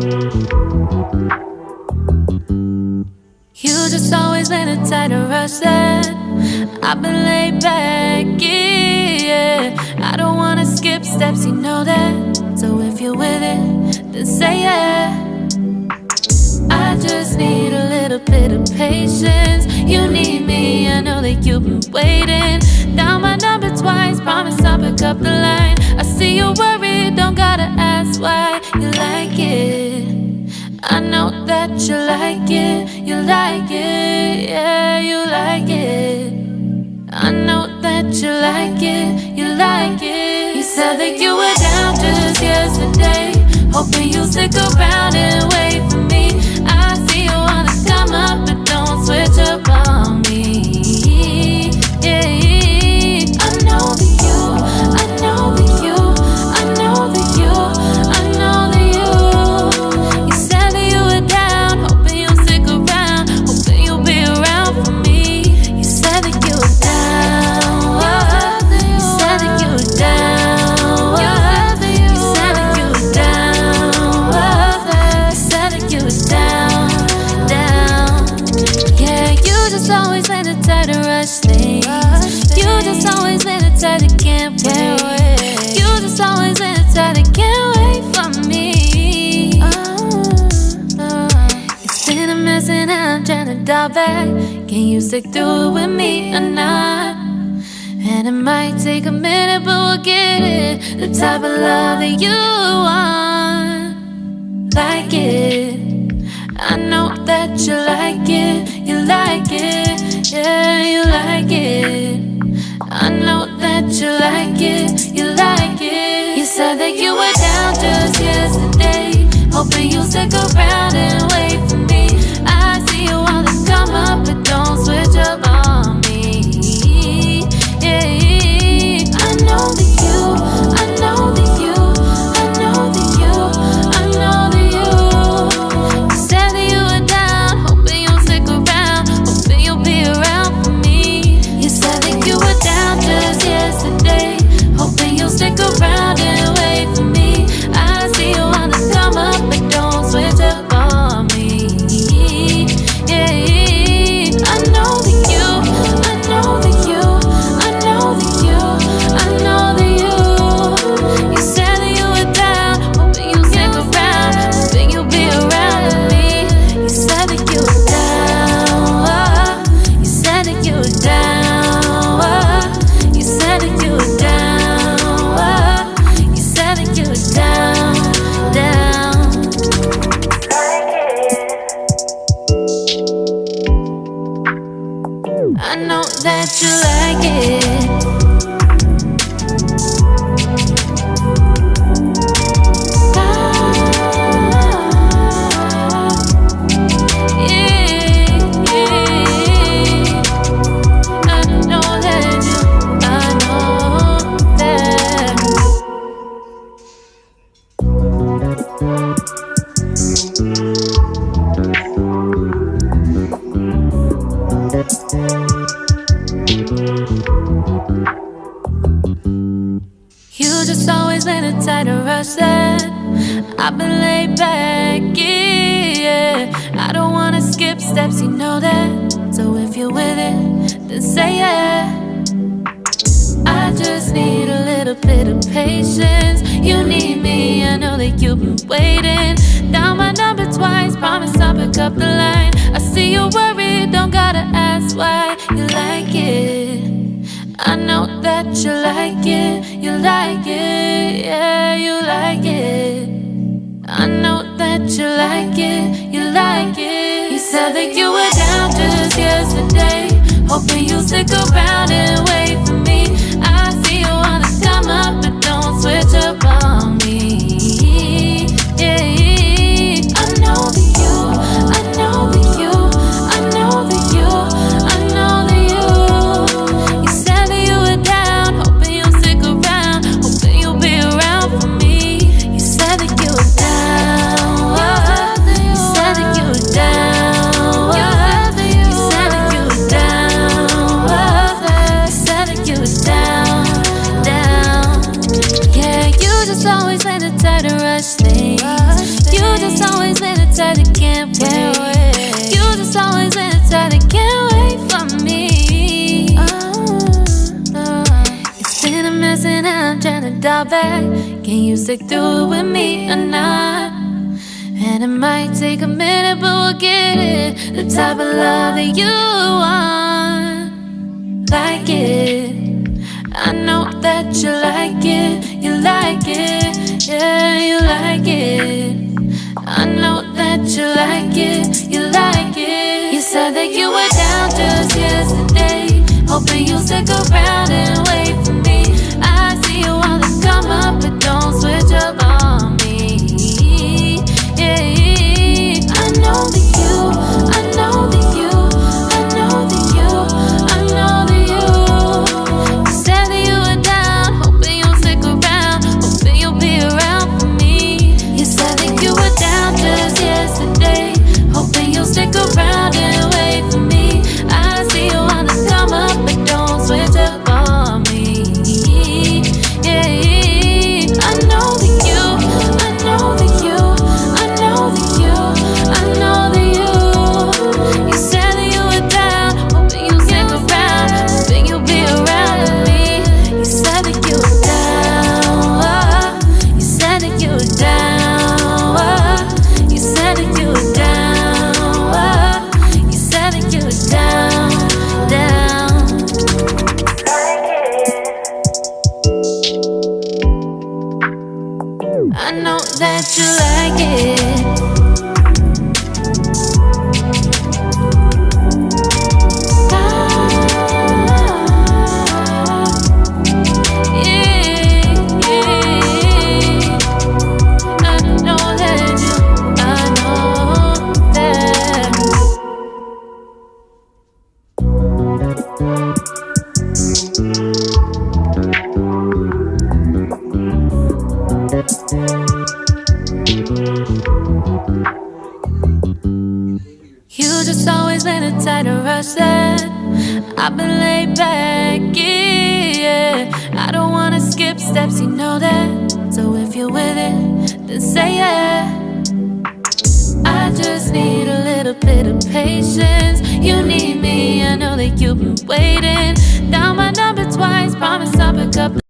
You just always been a tight to rush that. I've been laid back, yeah. I don't wanna skip steps, you know that. So if you're with it, then say yeah. I just need a little bit of patience. You need me, I know that you've been waiting. Down my number twice, promise I'll pick up the line. I see you worried, don't gotta ask why. You like it, I know that you like it. You like it, yeah, you like it. I know that you like it, you like it. You said that you were down just yesterday, hoping you'll stick around and wait for me. I see you wanna come up, but don't switch up on me. Yeah, I know that you, I know that you, I know that you, I know that you. You said that you were down, hoping you'll stick around, hoping you'll be around for me. You said that you were down, you said that you were down, you said that you were down, you said that you were down, down. Yeah, you just always been the type to rush things. You just always been the type that can't wait. You just always been the type that can't wait for me. It's been a mess and I'm trying to dial back. Can you stick through it with me or not? And it might take a minute, but we'll get it. The type of love that you want, like it. I know that you like it, you like it, yeah, you like it. I know that you like it, you like it. You said that you were down just yesterday, hoping you'll stick around and wait for me. I see you wanna come up, but don't switch up on me. Yeah, I know that you, I know that you, I know that you, I know that you. You said that you were down, hoping you'll stick around, hoping you'll be around for me. You said that you were down just yesterday, hoping you'll stick around and wait for me. I see you wanna come up, but don't switch up on me. Yeah, I know that you, I know that you, I know that you, I know that you. You said that you were down, hoping you'll stick around, hoping you'll be around with me. You said that you were down, you said that you were down, you said that you were down, you said that you were down, down. I know that you like it. You just always been a tight to rush that. I've been laid back, yeah. I don't wanna skip steps, you know that. So if you're with it, then say yeah. I just need a little bit of patience. You need me, I know that you've been waiting. Down my number twice, promise I'll pick up the line. I see you worried, don't gotta ask why. You like it, I know that you like it, you like it, yeah, you like it. I know that you like it, you like it. You said that you were down just yesterday, hoping you'll stick around and wait for me. I see you wanna come up, but don't switch up on me. Yeah, I know that you, I know that you, I know that you, I know that you. You said that you were down, hoping you'll stick around, hoping you'll be around for me. You said that you were down, you said that you were down, you said that you were down, you said that you were down, down. Yeah, you just always can't wait. You just always inside and can't wait for me. It's been a mess and I'm trying to dial back. Can you stick through it with me or not? And it might take a minute, but we'll get it. The type of love that you want. Like it, I know that you like it. You like it, yeah, you like it. I know that you like it. You like it. You said that you were down just yesterday, hoping you'll stick around and wait for me. I see you wanna come up, but don't switch up on me. Yeah, I know that you, I know that you, I know that you, I know that you. You said that you were down, hoping you'll stick around, hoping you'll be around for me. You said that you were down just yesterday, hoping you'll stick around and wait for me. I see you wanna come up, but don't switch up on me. Yeah, I know that you, I know that you, I know that you, I know that you. You said that you were down, hoping you'll stick around, hoping you'll be around with me. You said that you were down, you said that you were down, you said that you were down, you said that you were down, down. I know that you like it. You just always been a tighter rush that I've been laid back, yeah. I don't wanna skip steps, you know that. So if you're with it, then say yeah. I just need a little bit of patience. You need me, I know that you've been waiting. Down my number twice, promise I'll pick up